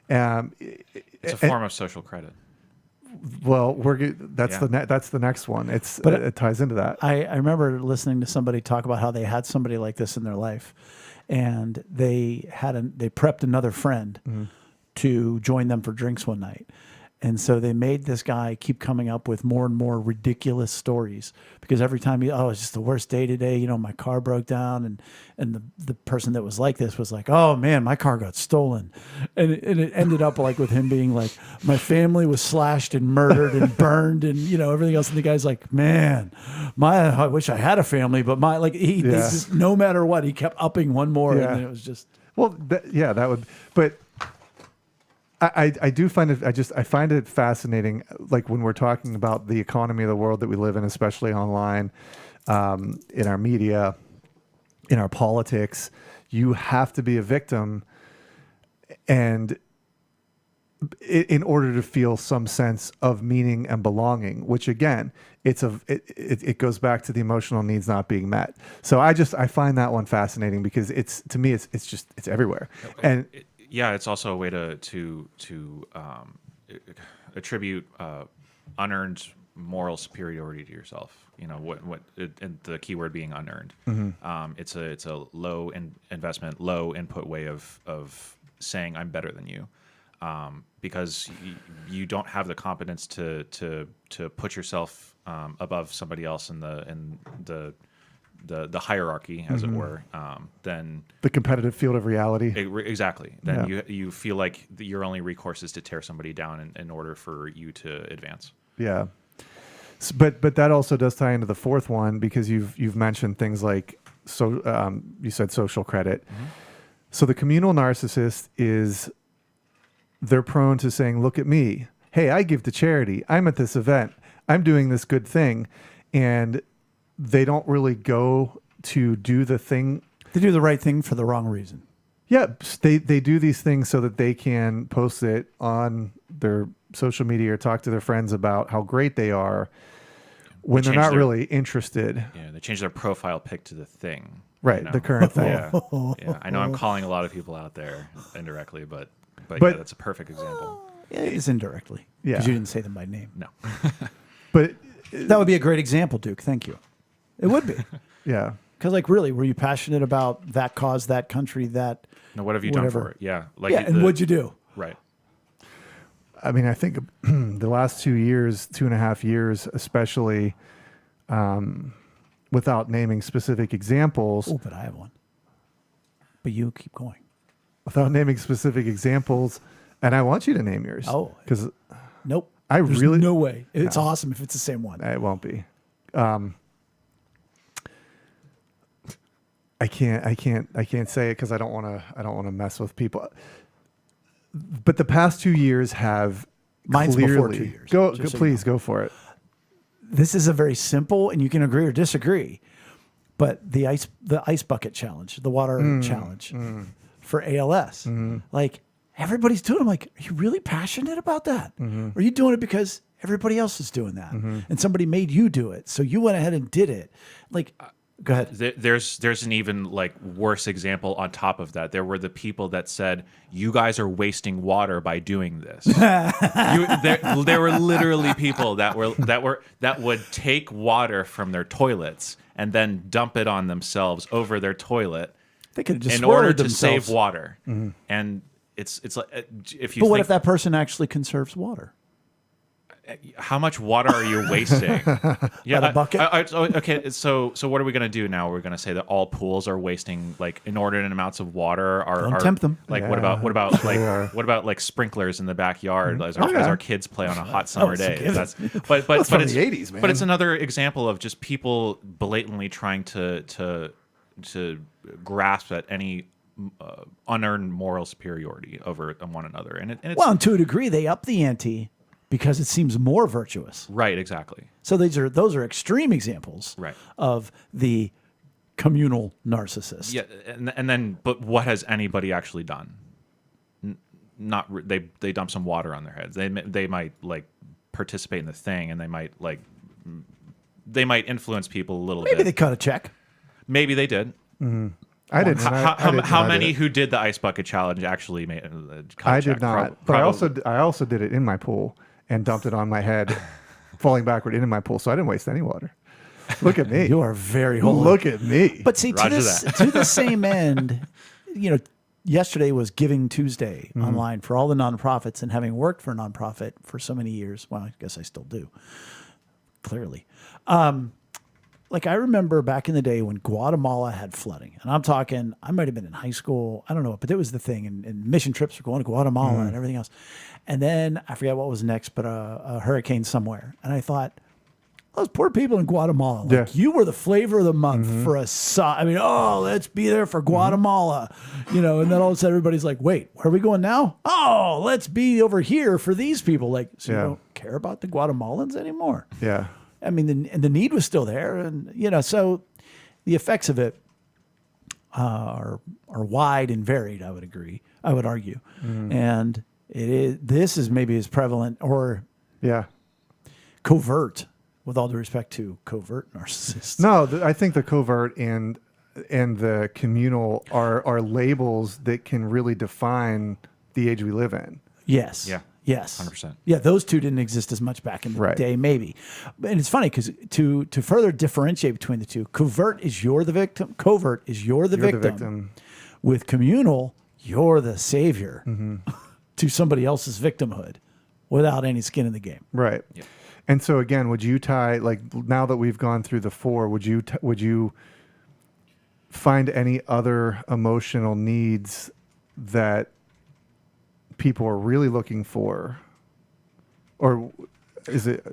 It's a form of social credit. Well, that's Yeah. that's the next one. But it ties into that. I remember listening to somebody talk about how they had somebody like this in their life, and they prepped another friend to join them for drinks one night. And so they made this guy keep coming up with more and more ridiculous stories, because every time it's just the worst day today. You know, my car broke down, and the person that was like this was like, oh man, my car got stolen. And it ended up like with him being like, my family was slashed and murdered and burned and, you know, everything else. And the guy's like, man, I wish I had a family, but it's just, no matter what, he kept upping one more. Yeah. And it was just, Well, that would, but I do find it, I find it fascinating, like when we're talking about the economy of the world that we live in, especially online, in our media, in our politics. You have to be a victim, and in order to feel some sense of meaning and belonging, which again, it goes back to the emotional needs not being met. So I find that one fascinating, because to me it's everywhere. And Yeah, it's also a way to attribute unearned moral superiority to yourself. You know and the key word being unearned. It's a low investment, low input way of saying I'm better than you, because you don't have the competence to put yourself above somebody else in the hierarchy, as it were, then the competitive field of reality. Exactly. Then you feel like your only recourse is to tear somebody down in order for you to advance. Yeah. But that also does tie into the fourth one, because you've mentioned things like, you said social credit. So the communal narcissist they're prone to saying, look at me. Hey, I give to charity. I'm at this event. I'm doing this good thing. And they don't really go to do the thing. they do the right thing for the wrong reason. Yeah, they do these things so that they can post it on their social media or talk to their friends about how great they are, when they're not really interested. Yeah, they change their profile pic to the thing. Right, the current thing. Yeah. I know I'm calling a lot of people out there indirectly, but yeah, that's a perfect example. It is indirectly. Yeah. Because you didn't say them by name. No. But That would be a great example, Duke. Thank you. It would be. yeah, Because, like, really, were you passionate about that cause, that country, that? No, what have you whatever. done for it? Yeah. And what'd you do? Right. I mean, I think the last 2.5 years, especially, without naming specific examples, Oh, but I have one. But you keep going. without naming specific examples, and I want you to name yours. Oh. because Nope. I There's really- no way. It's awesome if it's the same one. it won't be. I can't say it because I don't want to mess with people. But the past 2 years have Mine's clearly, before 2 years, Go, just so you please go for it. This is a very simple, and you can agree or disagree, but the ice bucket challenge, the water challenge for ALS, like everybody's doing it. I'm like, are you really passionate about that? Or are you doing it because everybody else is doing that and somebody made you do it, so you went ahead and did it? Like, go ahead. There's an even like worse example on top of that. There were the people that said, "You guys are wasting water by doing this." There were literally people that would take water from their toilets and then dump it on themselves over their toilet They could have just in order swallowed to themselves. save water. And it's like if you But what think, if that person actually conserves water? how much water are you wasting? Yeah, By the bucket? Okay, so what are we gonna do now? We're gonna say that all pools are wasting like inordinate amounts of water. Don't tempt them. Like Yeah, what about they are. what about like sprinklers in the backyard as yeah. our kids play on a hot summer day? forgiven. That's but That's from it's the 80s, man. But it's another example of just people blatantly trying to grasp at any unearned moral superiority over one another, and it's Well, and to a degree, they up the ante because it seems more virtuous. right, exactly. So those are extreme examples Right. of the communal narcissist. Yeah, and then, but what has anybody actually done? They dump some water on their heads. They might like participate in the thing, and they might like they might influence people a little Maybe bit. they cut a check. Maybe they did. I didn't. How many who did the ice bucket challenge actually made? I did not. But I also did it in my pool and dumped it on my head, falling backward into my pool. So I didn't waste any water. Look at me. You are very holy. Look at me. But see, Roger to the same end, yesterday was Giving Tuesday online for all the nonprofits, and having worked for a nonprofit for so many years, well, I guess I still do, clearly. Like I remember back in the day when Guatemala had flooding, and I'm talking, I might have been in high school, I don't know, but it was the thing, and mission trips were going to Guatemala and everything else. And then I forget what was next, but a hurricane somewhere. And I thought, those poor people in Guatemala, like you were the flavor of the month for a let's be there for Guatemala, and then all of a sudden everybody's like, wait, where are we going now? Oh, let's be over here for these people. Like, so you don't care about the Guatemalans anymore. Yeah. I mean, the need was still there, and so the effects of it are wide and varied. I would argue, and this is maybe as prevalent or covert, with all due respect to covert narcissists. No, I think the covert and the communal are labels that can really define the age we live in. Yes. Yeah. Yes. 100%. Yeah, those two didn't exist as much back in the day, maybe. And it's funny because to further differentiate between the two, covert is you're the victim, covert is you're the victim. With communal, you're the savior to somebody else's victimhood without any skin in the game. Right. Yeah. And so again, would you tie, like now that we've gone through the four, would you find any other emotional needs that people are really looking for, or is it?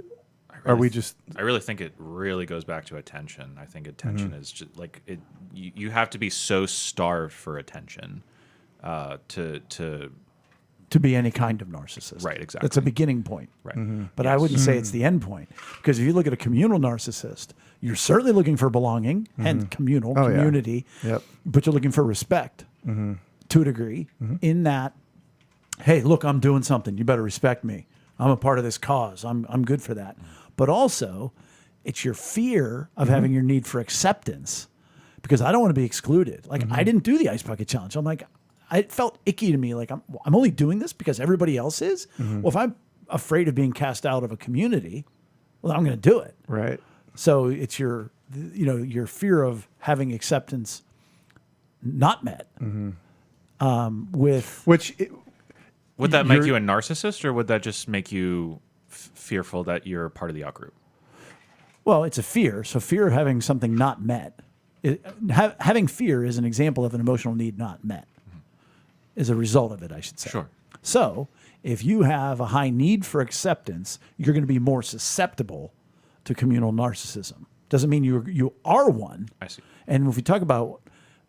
Are we just? I really think it really goes back to attention. I think attention is just like it. You have to be so starved for attention to be any kind of narcissist. Right, exactly. That's a beginning point. Right. But I wouldn't say it's the end point, because if you look at a communal narcissist, you're certainly looking for belonging and community, but you're looking for respect to a degree in that, hey, look, I'm doing something. You better respect me. I'm a part of this cause. I'm good for that. But also, it's your fear of having your need for acceptance, because I don't want to be excluded. Like I didn't do the ice bucket challenge. I'm like, it felt icky to me. Like I'm only doing this because everybody else is. Well, if I'm afraid of being cast out of a community, well, I'm going to do it. Right. So it's your fear of having acceptance not met. Would that make you a narcissist, or would that just make you fearful that you're part of the out group? Well, it's a fear. So fear of having something not met. Having fear is an example of an emotional need not met. Is a result of it, I should say. Sure. So if you have a high need for acceptance, you're going to be more susceptible to communal narcissism. Doesn't mean you are one. I see. And if we talk about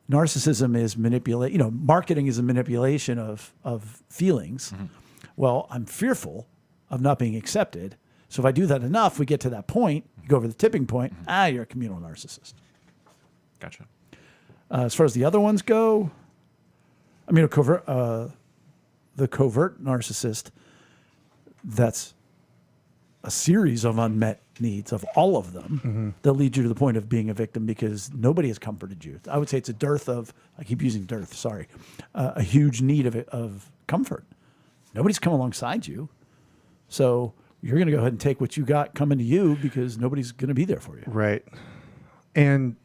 narcissism is marketing is a manipulation of feelings. Well, I'm fearful of not being accepted. So if I do that enough, we get to that point, you go over the tipping point, you're a communal narcissist. Gotcha. As far as the other ones go, I mean, the covert narcissist, that's a series of unmet needs of all of them that lead you to the point of being a victim, because nobody has comforted you. I would say it's a dearth of, I keep using dearth, sorry, a huge need of comfort. Nobody's come alongside you. So you're going to go ahead and take what you got coming to you, because nobody's going to be there for you. Right. And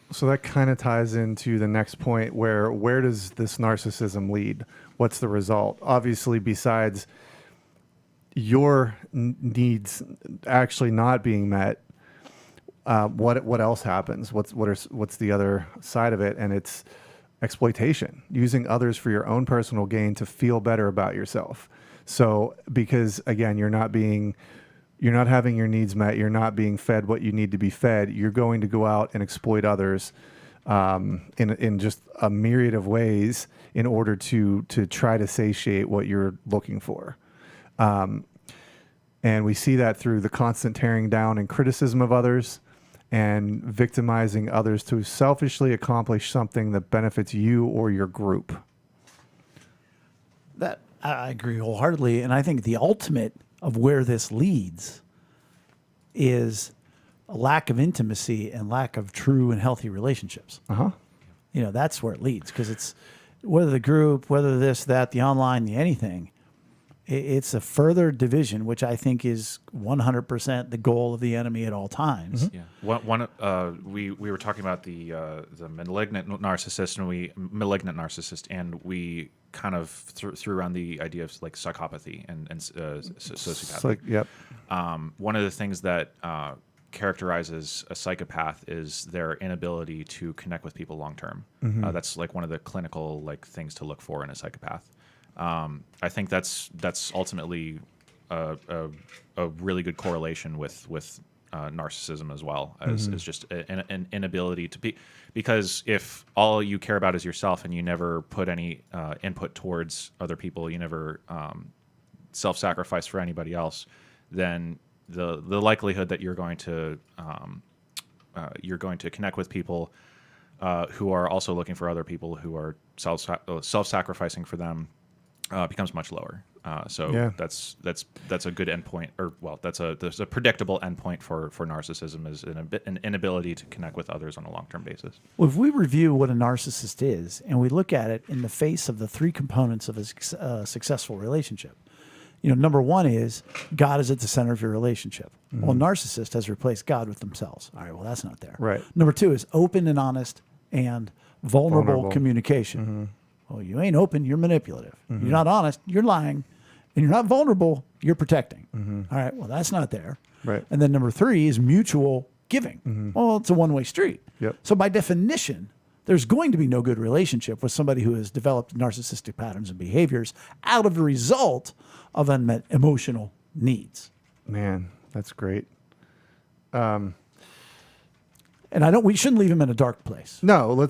so that kind of ties into the next point, where does this narcissism lead? What's the result? Obviously, besides your needs actually not being met, what else happens? What's the other side of it? And it's exploitation, using others for your own personal gain to feel better about yourself. So because again, you're not having your needs met, you're not being fed what you need to be fed, you're going to go out and exploit others in just a myriad of ways in order to try to satiate what you're looking for. And we see that through the constant tearing down and criticism of others and victimizing others to selfishly accomplish something that benefits you or your group. That I agree wholeheartedly. And I think the ultimate of where this leads is a lack of intimacy and lack of true and healthy relationships. That's where it leads, because it's whether the group, whether this, that, the online, the anything, it's a further division, which I think is 100% the goal of the enemy at all times. Yeah. We were talking about the malignant narcissist, and we kind of threw around the idea of like psychopathy and sociopathy. Yep. One of the things that characterizes a psychopath is their inability to connect with people long term. That's like one of the clinical like things to look for in a psychopath. I think that's ultimately a really good correlation with narcissism as well, as just an inability to be, because if all you care about is yourself and you never put any input towards other people, you never self-sacrifice for anybody else, then the likelihood that you're going to connect with people who are also looking for other people who are self-sacrificing for them becomes much lower. That's a good endpoint, there's a predictable endpoint for narcissism, is an inability to connect with others on a long-term basis. Well, if we review what a narcissist is and we look at it in the face of the three components of a successful relationship, number one is God is at the center of your relationship. Well, a narcissist has replaced God with themselves. All right, well, that's not there. Right. Number two is open and honest and vulnerable communication. Well, you ain't open, you're manipulative. You're not honest, you're lying. And you're not vulnerable, you're protecting. All right, well, that's not there. Right. And then number three is mutual giving. Well, it's a one-way street. Yep. So by definition, there's going to be no good relationship with somebody who has developed narcissistic patterns and behaviors out of the result of unmet emotional needs. Man, that's great. And we shouldn't leave him in a dark place. No,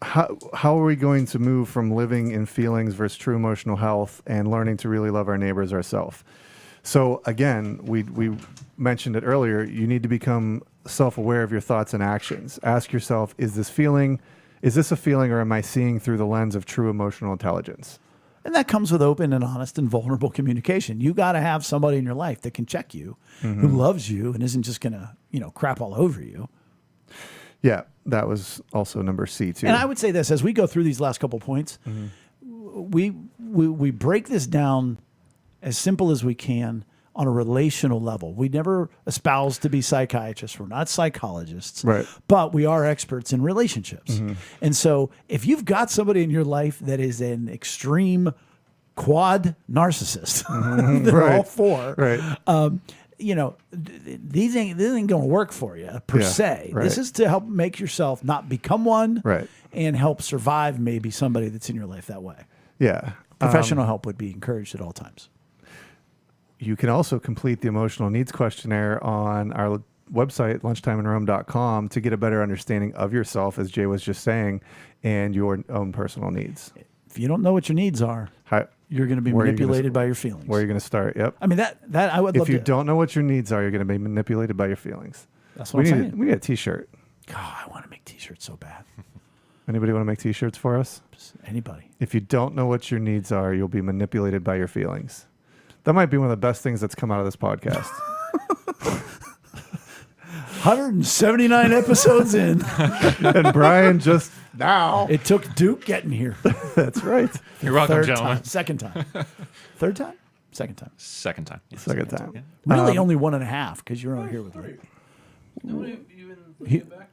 how are we going to move from living in feelings versus true emotional health and learning to really love our neighbors ourselves? So again, we mentioned it earlier. You need to become self-aware of your thoughts and actions. Ask yourself, is this a feeling, or am I seeing through the lens of true emotional intelligence? And that comes with open and honest and vulnerable communication. You got to have somebody in your life that can check you, who loves you and isn't just going to, crap all over you. Yeah, that was also number C too. And I would say this, as we go through these last couple points, we break this down as simple as we can on a relational level. We never espouse to be psychiatrists. We're not psychologists, right? But we are experts in relationships. And so if you've got somebody in your life that is an extreme quad narcissist, they're all four, right? These ain't going to work for you per se. Right. This is to help make yourself not become one, right, and help survive maybe somebody that's in your life that way. Yeah. Professional help would be encouraged at all times. You can also complete the emotional needs questionnaire on our website, lunchtimeinrome.com, to get a better understanding of yourself, as Jay was just saying, and your own personal needs. If you don't know what your needs are, you're going to be manipulated by your feelings. Where are you going to start? Yep. I mean, that I would love to. If you don't know what your needs are, you're going to be manipulated by your feelings. That's what I'm saying. We need a t-shirt. God, I want to make t-shirts so bad. Anybody want to make t-shirts for us? Anybody. If you don't know what your needs are, you'll be manipulated by your feelings. That might be one of the best things that's come out of this podcast. 179 episodes in. And Brian just now. It took Duke getting here. That's right. You're welcome, Third gentlemen. time. Second time. Third time? Second time. Second time. Yeah, Second time. Yeah. Really only 1.5, because you're over here with me. Nobody even came back?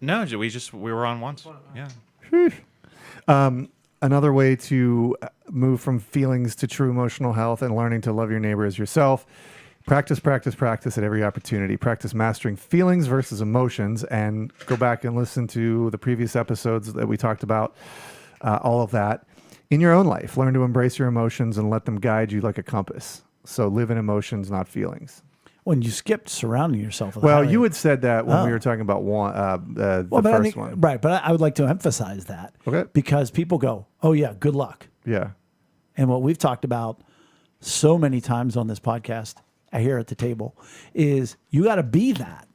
No, we were on once. Yeah. Another way to move from feelings to true emotional health and learning to love your neighbor as yourself. Practice at every opportunity. Practice mastering feelings versus emotions, and go back and listen to the previous episodes that we talked about, all of that. In your own life, learn to embrace your emotions and let them guide you like a compass. So live in emotions, not feelings. When you skipped surrounding yourself with you had said that when we were talking about the first one. Right, but I would like to emphasize that. Okay. Because people go, oh yeah, good luck. Yeah. And what we've talked about so many times on this podcast, here at the table, is you got to be that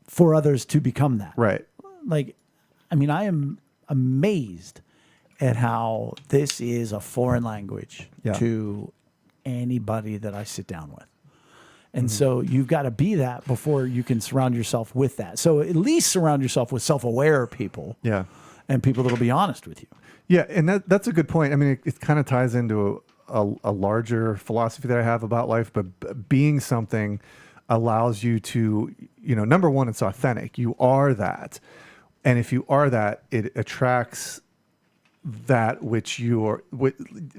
for others to become that. Right. Like, I mean, I am amazed at how this is a foreign language to anybody that I sit down with. And so you've got to be that before you can surround yourself with that. So at least surround yourself with self-aware people. Yeah. And people that'll be honest with you. Yeah, and that's a good point. I mean, it kind of ties into a larger philosophy that I have about life, but being something allows you to, number one, it's authentic. You are that. And if you are that, it attracts that which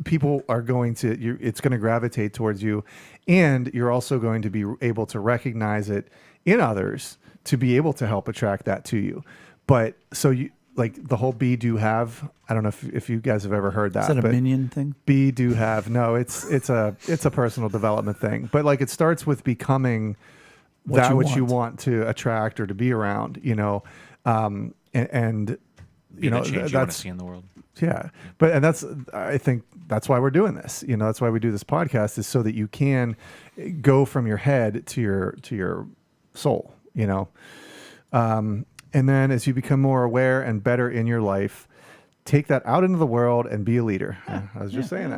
people are going to, it's going to gravitate towards you. And you're also going to be able to recognize it in others to be able to help attract that to you. But so you, like the whole be, do, have, I don't know if you guys have ever heard that. Is that a minion thing? Be, do, have. No, it's a personal development thing. But like it starts with becoming which you want to attract or to be around, and Be the change you want to see in the world. yeah. But I think that's why we're doing this. That's why we do this podcast, is so that you can go from your head to your soul, and then as you become more aware and better in your life, take that out into the world and be a leader. I was just saying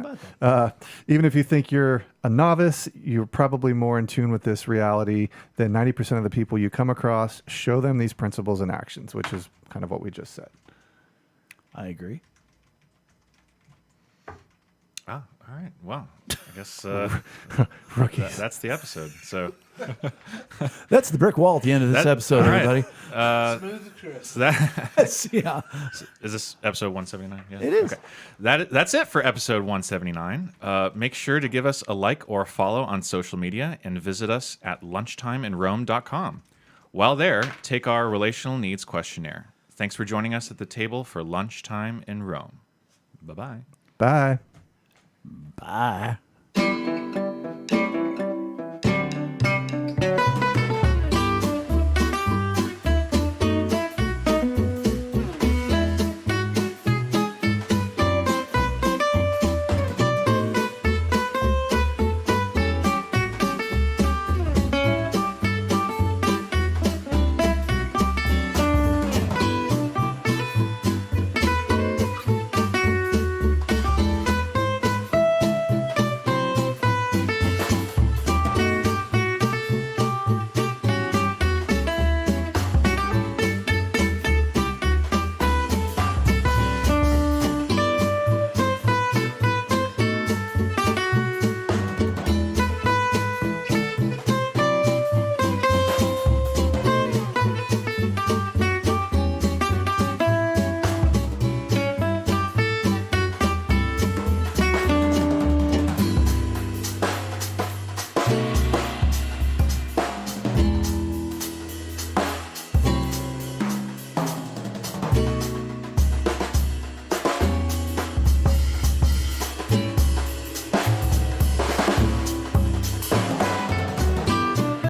that. Even if you think you're a novice, you're probably more in tune with this reality than 90% of the people you come across. Show them these principles and actions, which is kind of what we just said. I agree. Ah, all right. Well, I guess Rookies. that's the episode. So That's the brick wall at the end of this episode, all right. everybody. Smooth and crisp. so that Yeah. is this episode 179. Yeah, It is. Okay. That's it for episode 179. Make sure to give us a like or a follow on social media and visit us at lunchtimeinrome.com. While there, take our relational needs questionnaire. Thanks for joining us at the table for Lunchtime in Rome. Bye-bye. Bye. Bye.